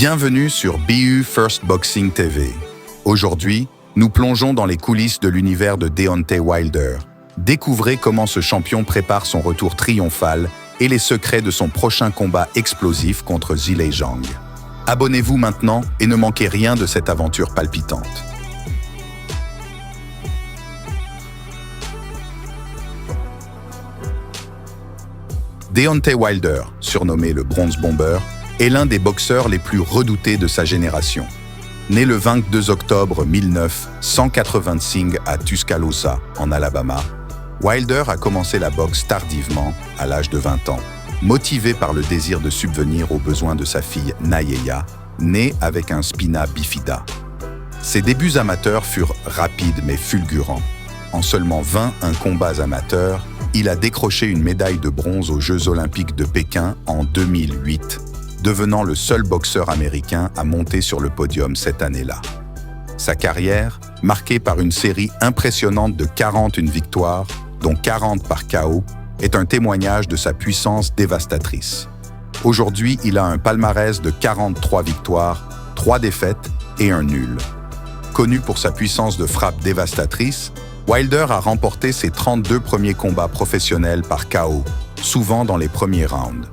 Bienvenue sur BU First Boxing TV. Aujourd'hui, nous plongeons dans les coulisses de l'univers de Deontay Wilder. Découvrez comment ce champion prépare son retour triomphal et les secrets de son prochain combat explosif contre Zhilei Zhang. Abonnez-vous maintenant et ne manquez rien de cette aventure palpitante. Deontay Wilder, surnommé le Bronze Bomber, est l'un des boxeurs les plus redoutés de sa génération. Né le 22 octobre 1985 à Tuscaloosa, en Alabama, Wilder a commencé la boxe tardivement, à l'âge de 20 ans, motivé par le désir de subvenir aux besoins de sa fille Nayeya, née avec un spina bifida. Ses débuts amateurs furent rapides mais fulgurants. En seulement 21 combats amateurs, il a décroché une médaille de bronze aux Jeux olympiques de Pékin en 2008, devenant le seul boxeur américain à monter sur le podium cette année-là. Sa carrière, marquée par une série impressionnante de 41 victoires, dont 40 par KO, est un témoignage de sa puissance dévastatrice. Aujourd'hui, il a un palmarès de 43 victoires, 3 défaites et un nul. Connu pour sa puissance de frappe dévastatrice, Wilder a remporté ses 32 premiers combats professionnels par KO, souvent dans les premiers rounds.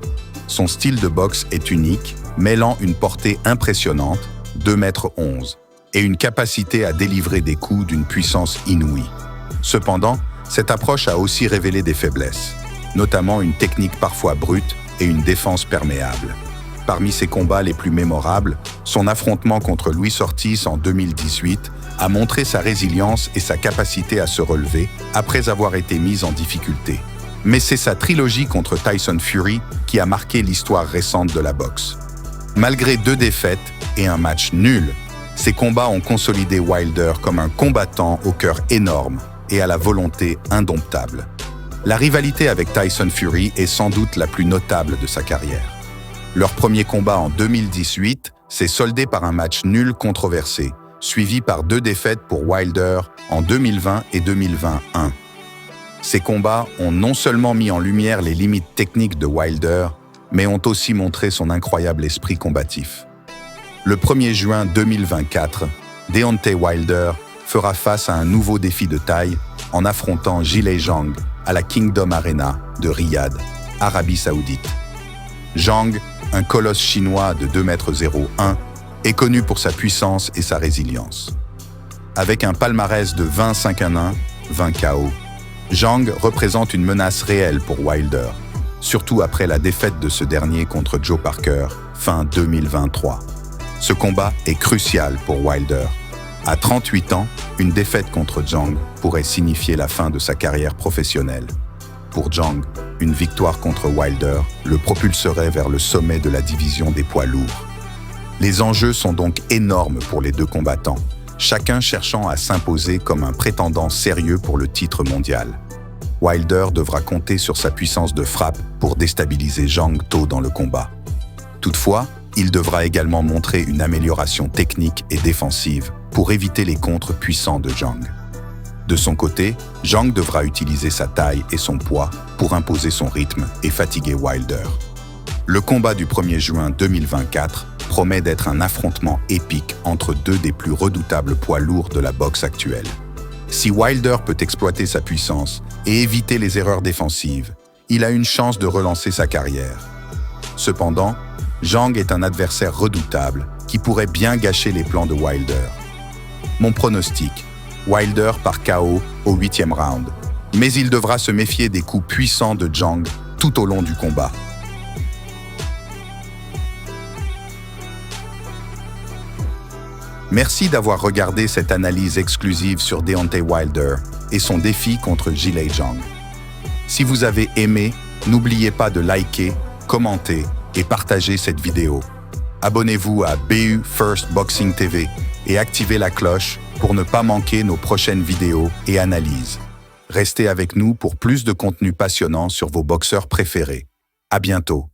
Son style de boxe est unique, mêlant une portée impressionnante, 2,11 m, et une capacité à délivrer des coups d'une puissance inouïe. Cependant, cette approche a aussi révélé des faiblesses, notamment une technique parfois brute et une défense perméable. Parmi ses combats les plus mémorables, son affrontement contre Luis Ortiz en 2018 a montré sa résilience et sa capacité à se relever après avoir été mis en difficulté. Mais c'est sa trilogie contre Tyson Fury qui a marqué l'histoire récente de la boxe. Malgré 2 défaites et un match nul, ces combats ont consolidé Wilder comme un combattant au cœur énorme et à la volonté indomptable. La rivalité avec Tyson Fury est sans doute la plus notable de sa carrière. Leur premier combat en 2018 s'est soldé par un match nul controversé, suivi par 2 défaites pour Wilder en 2020 et 2021. Ces combats ont non seulement mis en lumière les limites techniques de Wilder, mais ont aussi montré son incroyable esprit combatif. Le 1er juin 2024, Deontay Wilder fera face à un nouveau défi de taille en affrontant Zhilei Zhang à la Kingdom Arena de Riyad, Arabie Saoudite. Zhang, un colosse chinois de 2,01 m, est connu pour sa puissance et sa résilience. Avec un palmarès de 20-5-1-1, 20 KO, Zhang représente une menace réelle pour Wilder, surtout après la défaite de ce dernier contre Joe Parker, fin 2023. Ce combat est crucial pour Wilder. À 38 ans, une défaite contre Zhang pourrait signifier la fin de sa carrière professionnelle. Pour Zhang, une victoire contre Wilder le propulserait vers le sommet de la division des poids lourds. Les enjeux sont donc énormes pour les 2 combattants, chacun cherchant à s'imposer comme un prétendant sérieux pour le titre mondial. Wilder devra compter sur sa puissance de frappe pour déstabiliser Zhang tôt dans le combat. Toutefois, il devra également montrer une amélioration technique et défensive pour éviter les contres puissants de Zhang. De son côté, Zhang devra utiliser sa taille et son poids pour imposer son rythme et fatiguer Wilder. Le combat du 1er juin 2024 promet d'être un affrontement épique entre 2 des plus redoutables poids lourds de la boxe actuelle. Si Wilder peut exploiter sa puissance et éviter les erreurs défensives, il a une chance de relancer sa carrière. Cependant, Zhang est un adversaire redoutable qui pourrait bien gâcher les plans de Wilder. Mon pronostic, Wilder par KO au 8e round, mais il devra se méfier des coups puissants de Zhang tout au long du combat. Merci d'avoir regardé cette analyse exclusive sur Deontay Wilder et son défi contre Zhilei Zhang. Si vous avez aimé, n'oubliez pas de liker, commenter et partager cette vidéo. Abonnez-vous à BU First Boxing TV et activez la cloche pour ne pas manquer nos prochaines vidéos et analyses. Restez avec nous pour plus de contenu passionnant sur vos boxeurs préférés. À bientôt.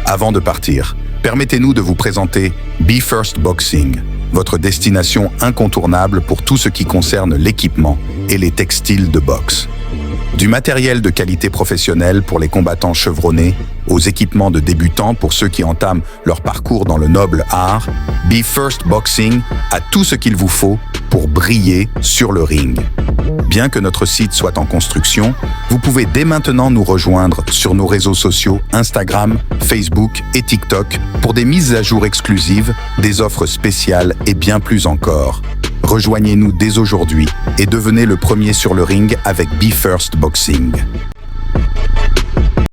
Avant de partir, permettez-nous de vous présenter Be First Boxing, votre destination incontournable pour tout ce qui concerne l'équipement et les textiles de boxe. Du matériel de qualité professionnelle pour les combattants chevronnés, aux équipements de débutants pour ceux qui entament leur parcours dans le noble art, Be First Boxing a tout ce qu'il vous faut pour briller sur le ring. Bien que notre site soit en construction, vous pouvez dès maintenant nous rejoindre sur nos réseaux sociaux Instagram, Facebook et TikTok pour des mises à jour exclusives, des offres spéciales et bien plus encore. Rejoignez-nous dès aujourd'hui et devenez le premier sur le ring avec Be First Boxing.